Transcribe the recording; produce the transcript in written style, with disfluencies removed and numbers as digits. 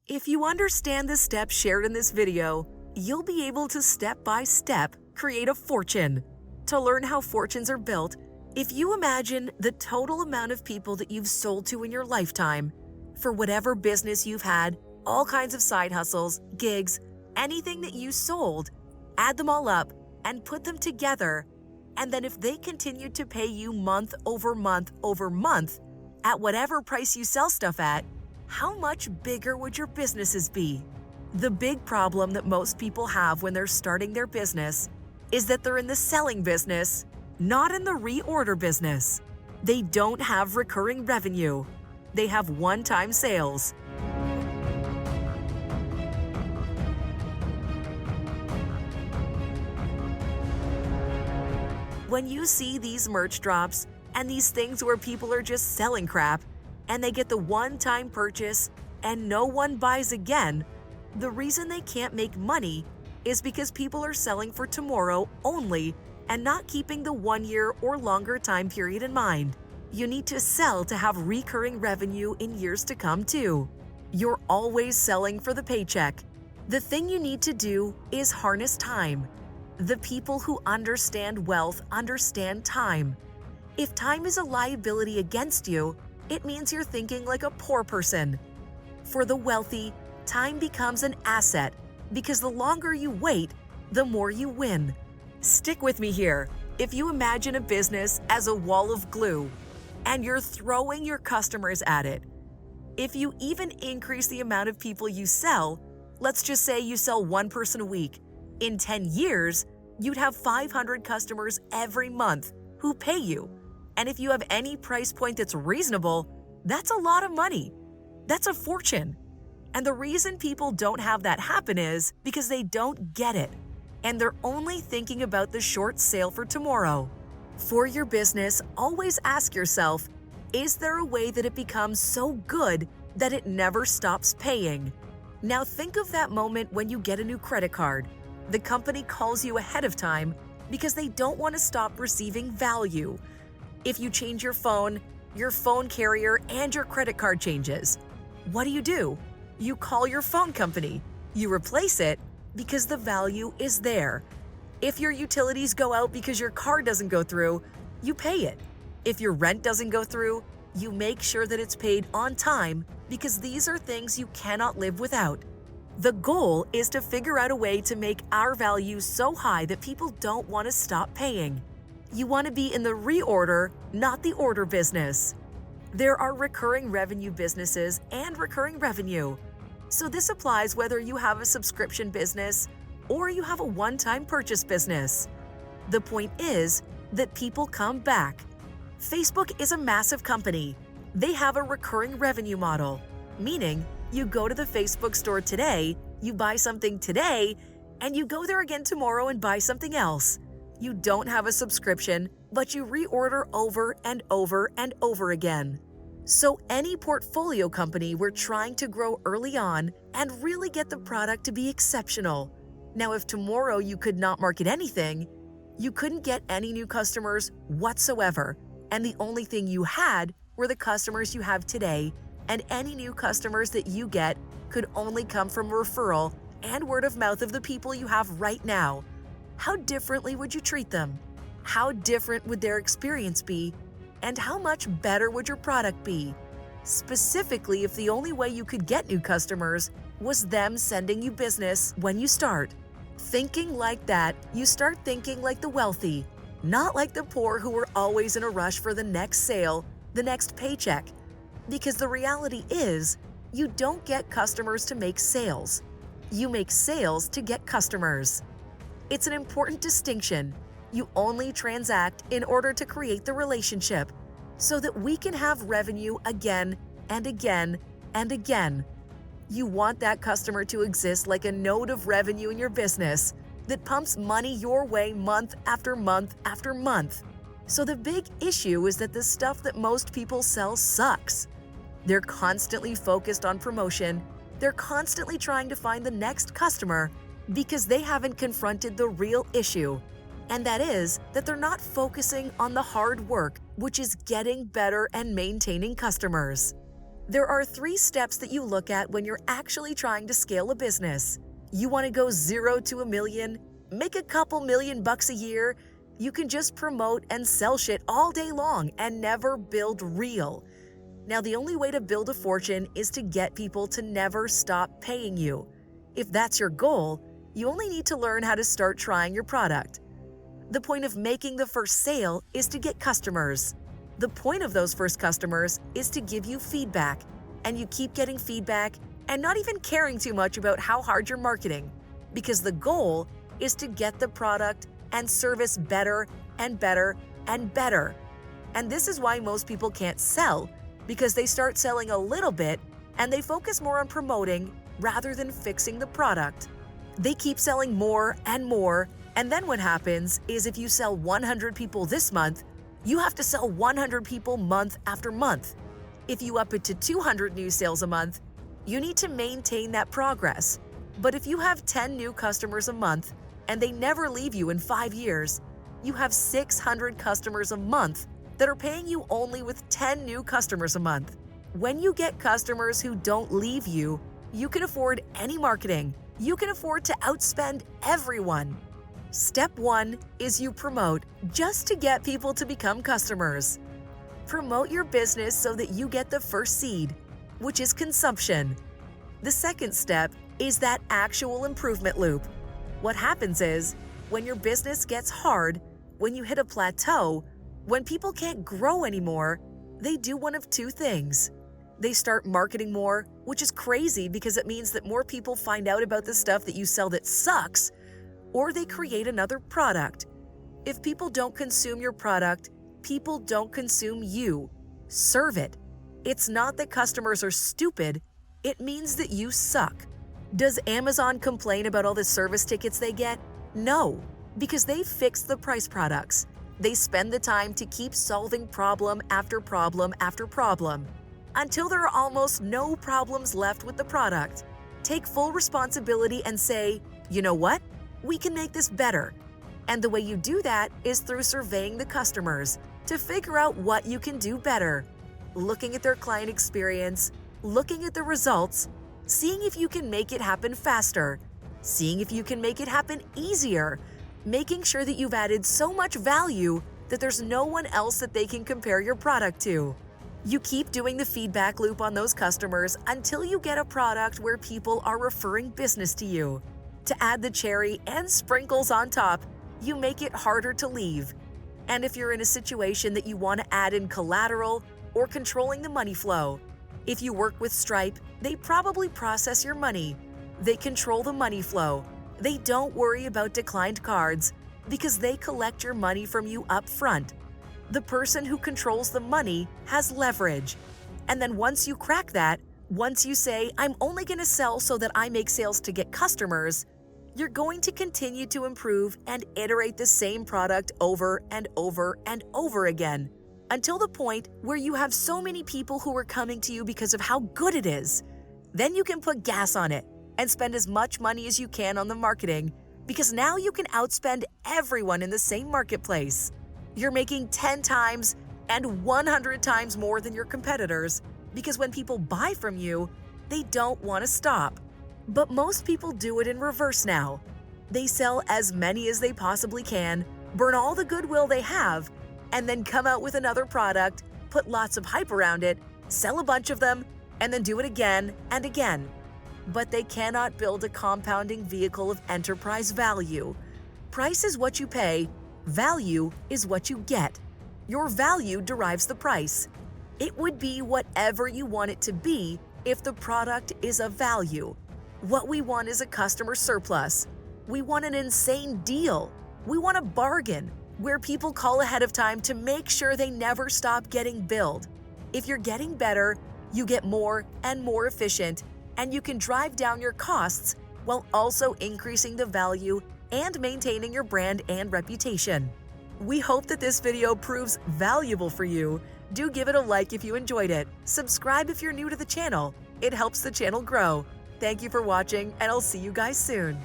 If you understand the steps shared in this video, you'll be able to step by step create a fortune. To learn how fortunes are built, if you imagine the total amount of people that you've sold to in your lifetime, for whatever business you've had, all kinds of side hustles, gigs, anything that you sold, add them all up and put them together. And then if they continued to pay you month over month over month at whatever price you sell stuff at, how much bigger would your businesses be? The big problem that most people have when they're starting their business is that they're in the selling business, not in the reorder business. They don't have recurring revenue. They have one-time sales. When you see these merch drops and these things where people are just selling crap and they get the one-time purchase and no one buys again, the reason they can't make money is because people are selling for tomorrow only and not keeping the 1 year or longer time period in mind. You need to sell to have recurring revenue in years to come too. You're always selling for the paycheck. The thing you need to do is harness time. The people who understand wealth understand time. If time is a liability against you, it means you're thinking like a poor person. For the wealthy, time becomes an asset because the longer you wait, the more you win. Stick with me here. If you imagine a business as a wall of glue and you're throwing your customers at it, if you even increase the amount of people you sell, let's just say you sell one person a week, in 10 years, you'd have 500 customers every month who pay you. And if you have any price point that's reasonable, that's a lot of money. That's a fortune. And the reason people don't have that happen is because they don't get it. And they're only thinking about the short sale for tomorrow. For your business, always ask yourself, is there a way that it becomes so good that it never stops paying? Now think of that moment when you get a new credit card. The company calls you ahead of time because they don't want to stop receiving value. If you change your phone carrier and your credit card changes, what do? You call your phone company. You replace it because the value is there. If your utilities go out because your car doesn't go through, you pay it. If your rent doesn't go through, you make sure that it's paid on time because these are things you cannot live without. The goal is to figure out a way to make our value so high that people don't want to stop paying. You want to be in the reorder, not the order business. There are recurring revenue businesses and recurring revenue. So this applies whether you have a subscription business or you have a one-time purchase business. The point is that people come back. Facebook is a massive company. They have a recurring revenue model, meaning you go to the Facebook store today, you buy something today, and you go there again tomorrow and buy something else. You don't have a subscription, but you reorder over and over and over again. So any portfolio company we're trying to grow early on and really get the product to be exceptional. Now, if tomorrow you could not market anything, you couldn't get any new customers whatsoever, and the only thing you had were the customers you have today, and any new customers that you get could only come from referral and word of mouth of the people you have right now. How differently would you treat them? How different would their experience be? And how much better would your product be? Specifically, if the only way you could get new customers was them sending you business when you start. Thinking like that, you start thinking like the wealthy, not like the poor who are always in a rush for the next sale, the next paycheck. Because the reality is, you don't get customers to make sales. You make sales to get customers. It's an important distinction. You only transact in order to create the relationship so that we can have revenue again and again and again. You want that customer to exist like a node of revenue in your business that pumps money your way month after month after month. So the big issue is that the stuff that most people sell sucks. They're constantly focused on promotion. They're constantly trying to find the next customer because they haven't confronted the real issue. And that is that they're not focusing on the hard work, which is getting better and maintaining customers. There are 3 steps that you look at when you're actually trying to scale a business. You want to go 0 to a million, make a couple $1,000,000 a year. You can just promote and sell shit all day long and never build real. Now, the only way to build a fortune is to get people to never stop paying you. If that's your goal, you only need to learn how to start trying your product. The point of making the first sale is to get customers. The point of those first customers is to give you feedback, and you keep getting feedback and not even caring too much about how hard you're marketing, because the goal is to get the product and service better and better and better. And this is why most people can't sell, because they start selling a little bit and they focus more on promoting rather than fixing the product. They keep selling more and more, and then what happens is if you sell 100 people this month, you have to sell 100 people month after month. If you up it to 200 new sales a month, you need to maintain that progress. But if you have 10 new customers a month and they never leave you in 5 years, you have 600 customers a month that are paying you only with 10 new customers a month. When you get customers who don't leave you, you can afford any marketing. You can afford to outspend everyone. Step 1 is you promote just to get people to become customers. Promote your business so that you get the first seed, which is consumption. The second step is that actual improvement loop. What happens is, when your business gets hard, when you hit a plateau, when people can't grow anymore, they do one of 2 things. They start marketing more, which is crazy because it means that more people find out about the stuff that you sell that sucks, or they create another product. If people don't consume your product, people don't consume you. Serve it. It's not that customers are stupid, it means that you suck. Does Amazon complain about all the service tickets they get? No, because they fixed the price products. They spend the time to keep solving problem after problem after problem, until there are almost no problems left with the product. Take full responsibility and say, you know what? We can make this better. And the way you do that is through surveying the customers to figure out what you can do better. Looking at their client experience, looking at the results, seeing if you can make it happen faster, seeing if you can make it happen easier, making sure that you've added so much value that there's no one else that they can compare your product to. You keep doing the feedback loop on those customers until you get a product where people are referring business to you. To add the cherry and sprinkles on top, you make it harder to leave. And if you're in a situation that you want to add in collateral or controlling the money flow, if you work with Stripe, they probably process your money. They control the money flow. They don't worry about declined cards because they collect your money from you up front. The person who controls the money has leverage. And then once you crack that, once you say, I'm only going to sell so that I make sales to get customers, you're going to continue to improve and iterate the same product over and over and over again, until the point where you have so many people who are coming to you because of how good it is. Then you can put gas on it and spend as much money as you can on the marketing, because now you can outspend everyone in the same marketplace. You're making 10 times and 100 times more than your competitors, because when people buy from you, they don't want to stop. But most people do it in reverse now. They sell as many as they possibly can, burn all the goodwill they have, and then come out with another product, put lots of hype around it, sell a bunch of them, and then do it again and again. But they cannot build a compounding vehicle of enterprise value. Price is what you pay, value is what you get. Your value derives the price. It would be whatever you want it to be if the product is of value. What we want is a customer surplus. We want an insane deal. We want a bargain where people call ahead of time to make sure they never stop getting billed. If you're getting better, you get more and more efficient, and you can drive down your costs while also increasing the value and maintaining your brand and reputation. We hope that this video proves valuable for you. Do give it a like if you enjoyed it. Subscribe if you're new to the channel. It helps the channel grow. Thank you for watching, and I'll see you guys soon.